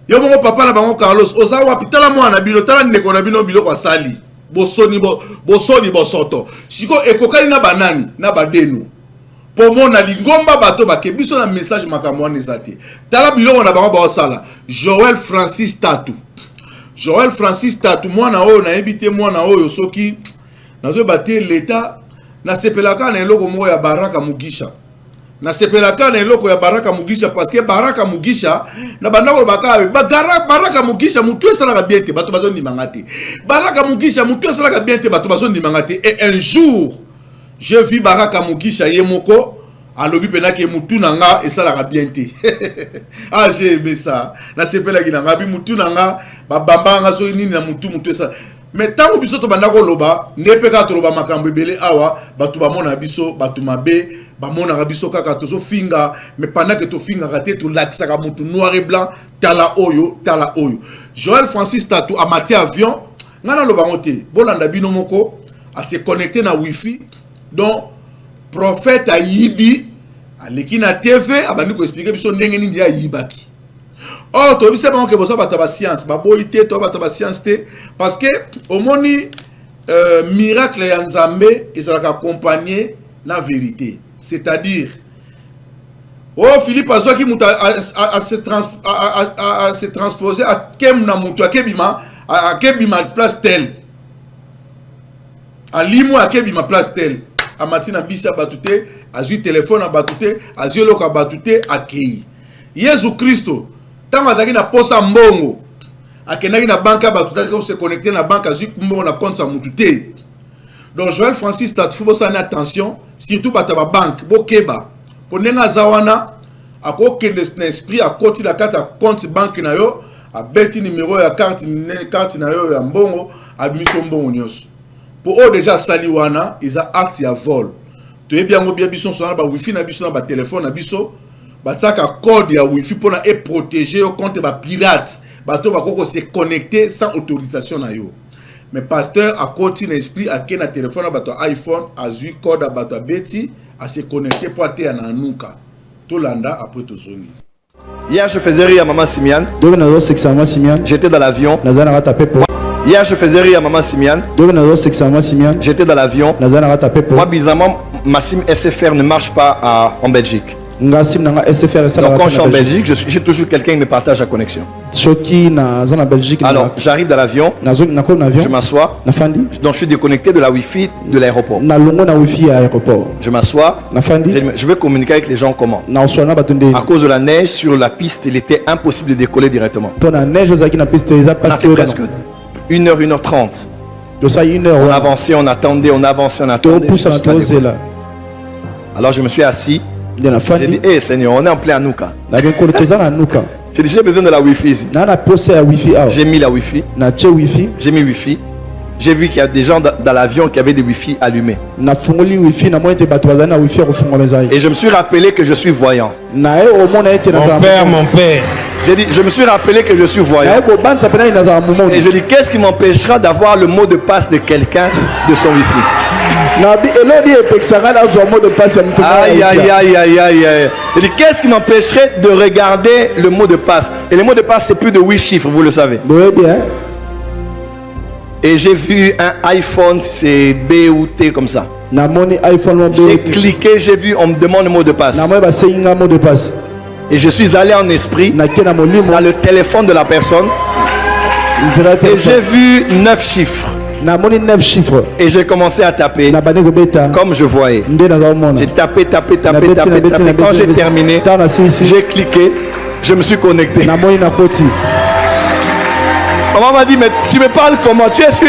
Yo mon papa na bango Carlos ozawa pitala mwana bilo tala ndeko na bino bilo kwa sali bosoni bosoto siko ekokali na banani na badenu po mona lingomba bato ba kebiso na message makamwana ezate tala bilo na bango ba sala Joël Francis Tatou mwana oyo na ebité mwana oyo soki nazo baté l'état na sepelaka na eloko mo ya Baraka Mugisha na sepelaka na eloko ya Baraka Mugisha parce que Baraka Mugisha na bandako baka Baraka Mugisha mutu esala bien te bato bazo ndimanga te. Baraka Mugisha mutu esala bien te bato bazo ndimanga te. Et un jour je vis Baraka Mugisha yemoko alobi penaki mutu nanga esala bien te. Ah j'ai aimé ça. Na sepelaki nanga bi mutu nanga ba bamba nga so nini na mutu esala. Mais tant que biso to bandako loba nepeka to loba makambo ebele awa bato ba mona biso bato mabe ba mona biso kaka to so finga mais pendant que to finga raté to laxaka mutu noir et blanc tala oyo Joël Francis Tatou a mati avion ngana loba ngote bolanda bino moko a se connecter na wifi donc prophète a yibi aleki na TV abandi ko expliquer biso ndenge nini ya yibaki. Oh, tu sais pas que vous avez la science, tu as la science parce que au moni miracle en Zambé ils sont accompagnés la vérité, c'est-à-dire oh Philippe a se transposer à Kemna Moutou à Kebima place telle à Limo à Kebima place telle à Matina Bissa Batouté à Zui téléphone à Batouté à Zioloka Batouté à Kei Jésus Christo. Tant que na posa mbongo akenaki na banque ba se connecter na banque azu mbongo na compte sa mutute. Donc Joël Francis Tatou faut ça attention surtout ba ta banque bokeba ponenga zawana akoke n'esprit a côté la carte à compte banque na yo a beti numéro ya carte na yo ya mbongo a biso mbongo nyos pour eux déjà saliwana ils a acte ya vol to bien biso sona ba wifi na biso na ba téléphone na biso bataka code ya wifi pour être protégé contre les pirates bato bakoko se connecter sans autorisation na yo. Mais pasteur a continué l'esprit à ken na téléphone bato iPhone a eu code bato beti à se connecter pour être na nuka to landa après to zoni. Hier je faisais rire à maman Simiane. J'étais dans l'avion. Hier je faisais rire à maman Simiane. J'étais dans l'avion. Moi bizarrement Massim SFR ne marche pas en Belgique. Donc quand je suis en Belgique, j'ai toujours quelqu'un qui me partage la connexion. Alors j'arrive dans l'avion, je m'assois, donc je suis déconnecté de la Wi-Fi de l'aéroport. Je m'assois, je vais communiquer avec les gens comment. À cause de la neige sur la piste, il était impossible de décoller directement. On a fait presque 1h, 1h30. On avançait, on attendait, on avançait, on attendait. Alors je me suis assis. J'ai dit, hey Seigneur, on est en plein Anouka. J'ai dit, j'ai besoin de la Wi-Fi ici. J'ai mis la Wi-Fi. J'ai mis Wi-Fi. J'ai vu qu'il y a des gens dans l'avion qui avaient des Wi-Fi allumés. Et je me suis rappelé que je suis voyant. Mon père. J'ai dit, je me suis rappelé que je suis voyant. Et je dis, qu'est-ce qui m'empêchera d'avoir le mot de passe de quelqu'un de son Wi-Fi? Aïe, aïe, aïe, aïe, aïe. Je dis, qu'est-ce qui m'empêcherait de regarder le mot de passe? Et le mot de passe, c'est plus de 8 chiffres, vous le savez. Et j'ai vu un iPhone, c'est B ou T comme ça. J'ai cliqué, j'ai vu, on me demande le mot de passe. Et je suis allé en esprit dans le téléphone de la personne. Et j'ai vu 9 chiffres. Et j'ai commencé à taper comme je voyais. J'ai tapé. Quand j'ai terminé, j'ai cliqué, je me suis connecté. Maman m'a dit, mais tu me parles comment? Tu es sûr?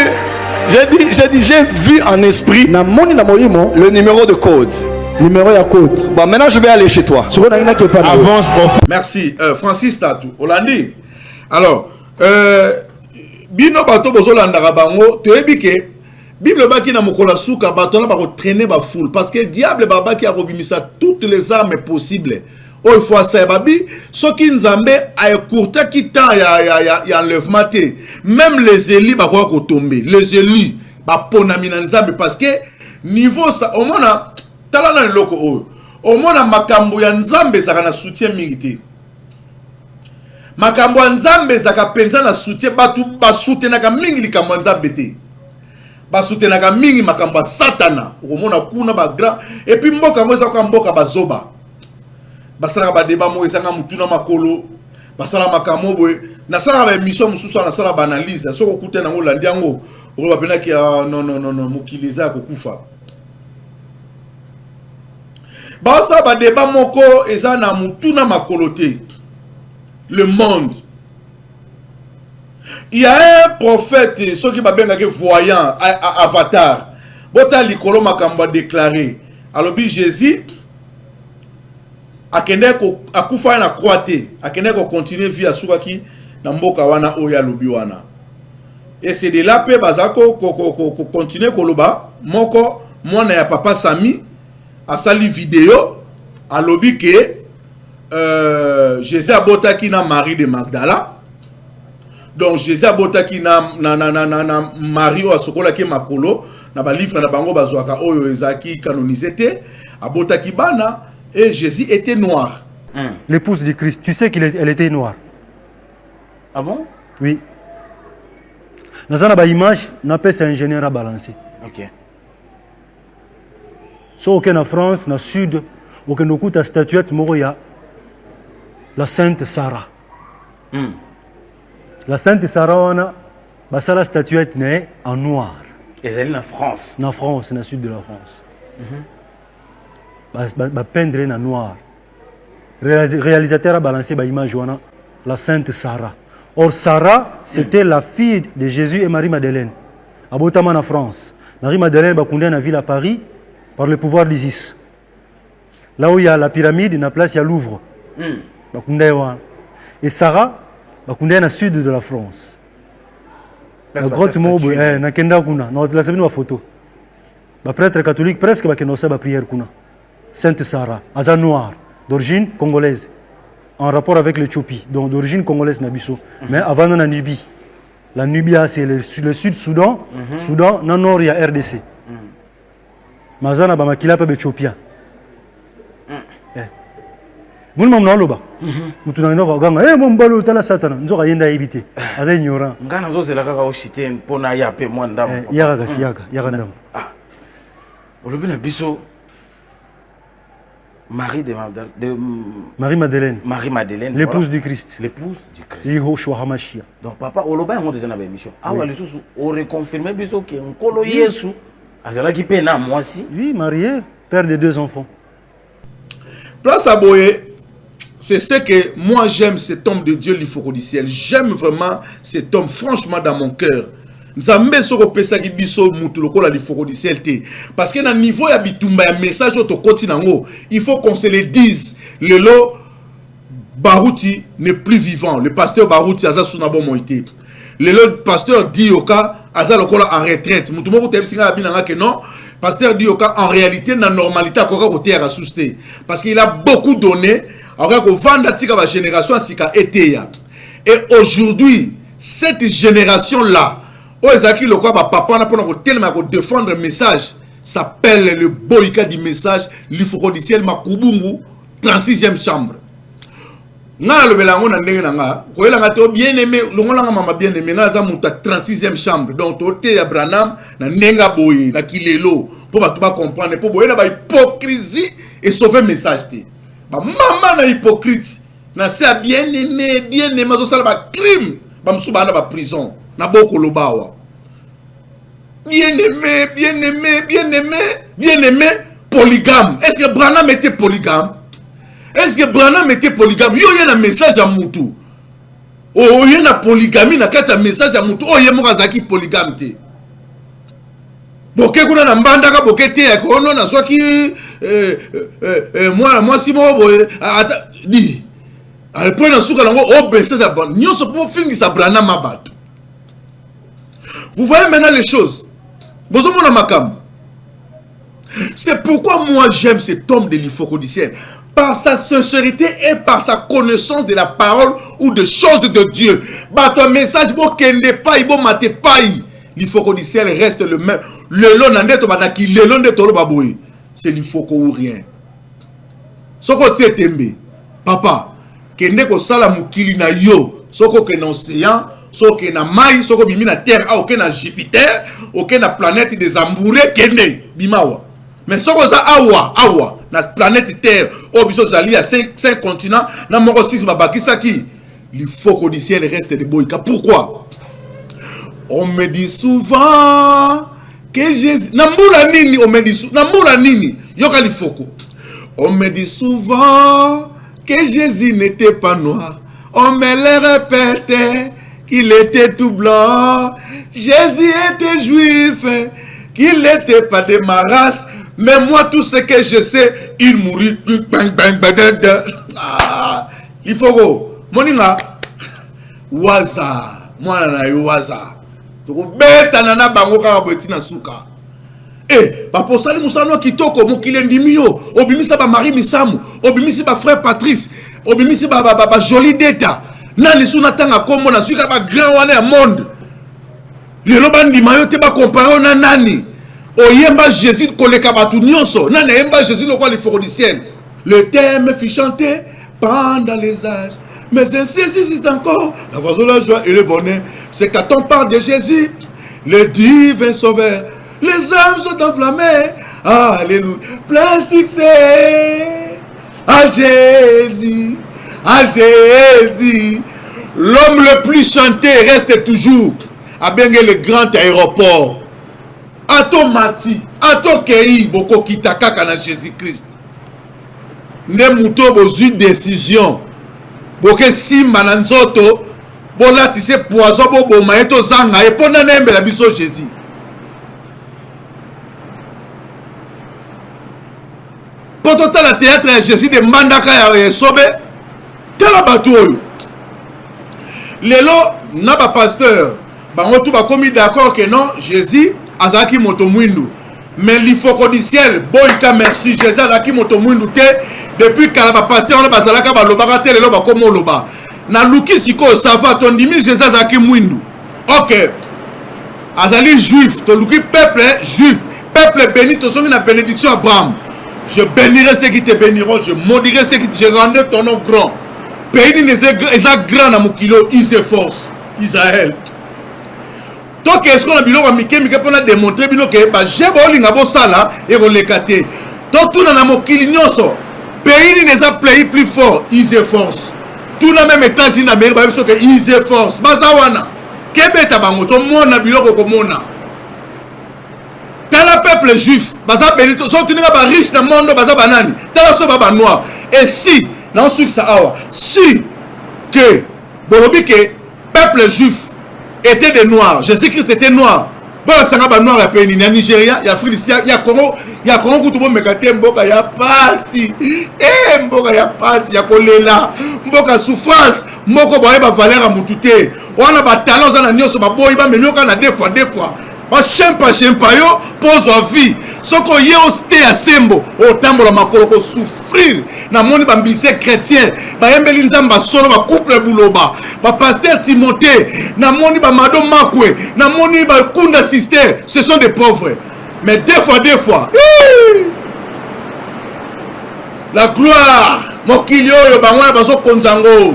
J'ai dit, j'ai vu en esprit le numéro de code. Bon, maintenant je vais aller chez toi. Avance, merci. Francis Tatou, Hollandi. Alors, bino bato bozolanda bango toyebike Bible baki na mokola suka bato na ba traîner ba foule parce que diable baba qui a robimisa toutes les armes possibles. Oh il faut ça babi soki nzambe a écourté qui temps ya enlèvement té même les élus ba ko tomber les élus ba ponami na nzambe parce que niveau ça au mona talana loko au mona makambo ya nzambe saka na soutien militaire. Makambo nzambe zaka penza na soutien batu ba soutenaka mingi likambo nzambe te ba soutenaka mingi makambo satana okomona kuna ba grand et puis mboka moza kwa mboka bazoba basala ba débat mo esanga mutuna makolo basala makambo boye na sala ba émission mususu na sala ba analyse soko kutena ngo landi yango o ba penaki non mukiliza kokufa Basa ba débat moko eza na mutu na makoloté. Le monde. Il y a un prophète, ceux qui m'appellent voyant, avatar. Bota likolo makamba déclaré. Alors Jésus akende ko akufa na croate, akende ko continuer vie asukaki na mboka wana oya lobi wana. Et c'est de là pe bazako ko continuer koloba moko mwana ya papa Sami a sali vidéo a lobi que Jésus abotaki na Marie de Magdala. Donc Jésus abotaki na Marie o asokola ke makolo na ba livre na bango bazwaka oyo ezaki canonisé te abotaki bana et Jésus était noir. L'épouse du Christ, tu sais qu'elle était noire. Ah bon? Oui. Dans une image, on appelle ça ingénieur à balancer. Ok. Sauf qu'en France, dans le sud, on a une statuette Moroya, la Sainte Sarah. La Sainte Sarah, on a la statuette née en noir. Et elle est en France. En France, dans le sud de la France. Peindre en noir. Réalisateur a balancé l'image, la Sainte Sarah. Or, Sarah, c'était la fille de Jésus et Marie-Madeleine. À Botaman en France. Marie-Madeleine est condamnée à la ville à Paris par le pouvoir d'Isis. Là où il y a la pyramide, il y a la place, il y a Louvre. Et Sarah, est condamnée dans le sud de la France. La grotte Mobo, na kenda kuna, na la une photo. Le prêtre catholique presque va kenosa ba prière kuna. Sainte Sarah, Aza noir, d'origine congolaise. En rapport avec l'Éthiopie, donc d'origine congolaise Nabiso. Mais avant la Nubie. La Nubie, c'est le Sud-Soudan. Soudan, dans le nord, il y a RDC. Mazana, Bamakila, pas Éthiopien. Nous sommes là, nous sommes là, mon balo, tu as la satana. Nous sommes là, éviter. Nous sommes ignorants. Nous sommes là, nous sommes là, Marie-Madeleine, l'épouse du Christ. L'épouse du Christ. Donc papa, on a déjà une émission. On reconfirme que on a Yesu. Oui, marié, père de 2 enfants. Place à Boye, c'est ce que moi j'aime cet homme de Dieu, l'Ifocodiciel. J'aime vraiment cet homme, franchement, dans mon cœur. Nzambe soko pesa ki biso mutu lokola l'Ifocodiciel te. Parce que dans le niveau ya bitumba ya message auto nango, il faut qu'on se le dise. Lelo Barouti n'est plus vivant. Le pasteur Barouti aza sunabo moité. Lelo pasteur Dioka aza lokola en retraite. Mutu moko te bisinga binanga que non. Pasteur Dioka en réalité na normalité akoka ko terre asuste. Parce qu'il a beaucoup donné. Akoka ko vanda tika ba génération sika eteya. Et aujourd'hui, cette génération là Ezaki le quoi papa n'a pas tellement défendre le message s'appelle le boyka du message l'Ifocodiciel Makubungu 36e chambre. Nga le belango na ndenge nga ko elanga to bien aimé longolanga mama bien aimé nga za muta 36e chambre donc tote ya Branham na nenga boye na kilelo pour ba tuba comprendre pour boye na ba hypocrisie et sauver message te ba mama na hypocrite na c'est bien aimé zo sala ba crime ba msuba na ba prison na boko lobawa. Bien aimé, polygame. Est-ce que Branham était polygame? Est-ce que Branham était polygame? Yo y a un message à Moutou. Oh, y a une polygamie, na kati un message à Moutou. Oh, y a Morazaki polygame te. Boke kuna na mbandaka boke te ya kono na swaki moi si mo di. Ale point na suka lango oh message à Branham. Nyoso po fingi sa Branham abato. Vous voyez maintenant les choses. C'est pourquoi moi j'aime cet homme de l'Ifocodiciel. Par sa sincérité et par sa connaissance de la parole ou de choses de Dieu. Bah ton message, bon kende pas, bon mate pas. L'Ifocodiciel reste le même. Le long n'andé bataki, le long de tolo baboui. C'est l'Ifoco ou rien. Soko tse tembe. Papa, kende ko sala mukili na yo. Soko ke na océan. Soko na mai, soko bimi na terre, ah ok na Jupiter, ok na planète des Ambouré, kene bimawa. Mais soko za awa na planète terre, obiso zali à 5 continents, na moko 6 babakisa ki. L'Ifocodiciel reste de boyka. Pourquoi? On me dit souvent que Jésus, Namboula nini, on me dit souvent, Namboula nini, yoka l'Ifoko. On me dit souvent que Jésus n'était pas noir. On me le répétait qu'il était tout blanc. Jésus était juif, qu'il n'était pas de ma race. Mais moi, tout ce que je sais, il mourit. Il faut go. Moninga. Waza. Moi, na waza. Donc, beta nana bango kaka boetina suka. Eh, pour ça, nous savons kitoko mukilendimio. Obimisa ba Marie Misamu. Obimisi ba frère Patrice. Obimisi ba joli deta. Nani suna tanga kombo na suka ba grand wane monde. Lelo bandi mayo te ba comparer na nani. Oyemba Jésus koleka batu nyonso. Nani yemba Jésus lokwa li forodicienne. Le thème fut chanté pendant les âges. Mais ainsi existe encore la voix de la joie et le bonheur. C'est quand on parle de Jésus, le divin sauveur. Les âmes sont enflammées. Alléluia. Plein succès. À Jésus. À Jésus. L'homme le plus chanté reste toujours à Bengue le grand aéroport. Ato Mati. Ato Kei. Boko Kitaka kana Jésus-Christ. Ne mouto bozu décision. Boke si mananzoto. Bola tisse poison bobo maeto zanga. Et pona nembe la biso Jésus. Pour tout le théâtre, Jésus de Mandaka et Sobe, tel abattoir. Lelo, n'a pas pasteur. Bangotou va commis d'accord que non, Jésus, Azaki Motomwindu. Mais l'ifocodiciel, Boïka merci, Jésus Azaki Motomwindu, depuis qu'elle va passer, on a Bazalaka Baloba, tel Loba comme Loba. Na Luki Siko, ça va, ton dimi, Jésus Azaki Mwindu. Ok. Azali juif, ton Luki peuple juif, peuple béni, ton son la bénédiction Abraham. Je bénirai ceux qui te béniront, je maudirai ceux qui te... Je rendrai ton nom grand. Pays n'est grand à mon kilo, il s'efforce. Israël. Donc, est-ce qu'on a besoin de démontrer que j'ai besoin de ça et on l'écarte. Donc, tout le monde pays n'est pas plus fort, il s'efforce. Tout le même États-Unis d'Amérique, il s'efforce. Bazawana. Québec, tout le monde a besoin de dans le peuple juif, baza benito, so tu n'es pas riche dans le monde, baza banani. Dans le so baba noir. Et si, dans ce ça si que bolobi que peuple juif était des noirs, Jésus-Christ était noir. Bon, ça n'a pas noir à peine. Il y a Nigeria, il y a Afrique, il y a Congo, tout le monde me mboka, il y a pas si. Eh, mboka, il y a pas si, il y a kolela, mboka souffrance, mboka boye ba valeur à mutute. On a ba talent, on a nyoso ba boye ba menyo kana deux fois. Ma chempa yo pose à vie. Ce qu'on y a osté à Sembo, autant pour la makolo souffrir. Na moni bambise chrétien, ba embeli nzamba solo ba couple bouloba, ba pasteur Timothée, na moni ba mado makwe, na moni ba kunda sister, ce sont des pauvres. Mais deux fois. La gloire, mokilio yo bangwa baso konzango.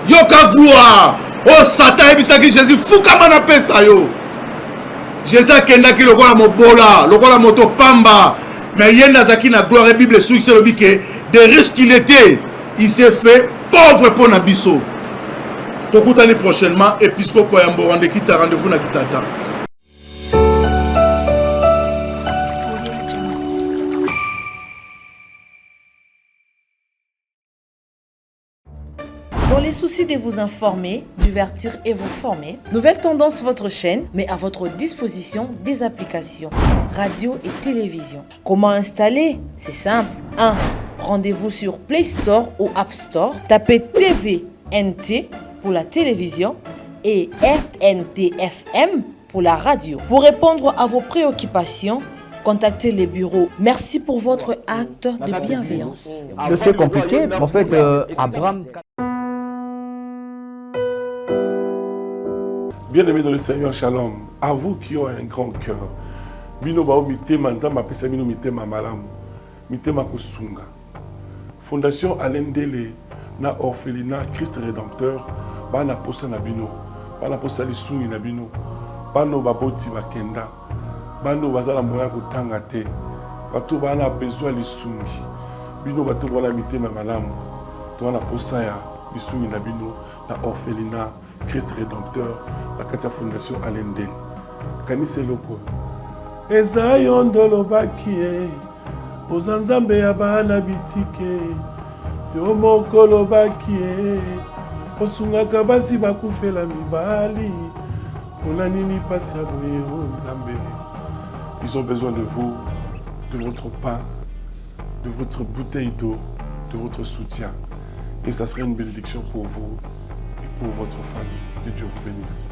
Yoka gloire. Oh Satan ebisaki Jésus fukama na pesa yo. Jésus kenda ki lokola mobola, lokola moto pamba. Mais yenda zaki na gloire et Bible sur le bique des riches qu'il était, il s'est fait pauvre pour Nabiso. Tokutani prochainement épiscope Koyambo rende kita rendez-vous na kitata. Dans les soucis de vous informer, divertir et vous former, Nouvelle Tendance votre chaîne met à votre disposition des applications, radio et télévision. Comment installer? C'est simple. 1. Rendez-vous sur Play Store ou App Store. Tapez TVNT pour la télévision et RNTFM pour la radio. Pour répondre à vos préoccupations, contactez les bureaux. Merci pour votre acte de bienveillance. C'est compliqué, en fait, Abraham... Bien-aimés dans le Seigneur, shalom. À vous qui ont un grand cœur. Bino bao mitema nzamba pesa bino mitema malamu. Mitema kosunga. Fondation Alendele na orphelinat Christ Rédempteur bana posa na bino. Bana posa lisungi na bino. Bano baboti bakenda. Bano bazala moya kotanga te. Bato bana besoin lisungi. Bino bato wala mitema malamu. To na posa ya lisungi na bino na orphelinat Christ Rédempteur, la Katia Fondation Alendele. Kanise loko. Ezayon dolo bakie, Ozanzambe ya bana bitike. Yo mokolo bakie. Osungaka basi bakufela mibali. Pona nini pasi ya boye Nzambe. Ils ont besoin de vous, de votre pain, de votre bouteille d'eau, de votre soutien. Et ça serait une bénédiction pour vous et pour votre famille. Que Dieu vous bénisse.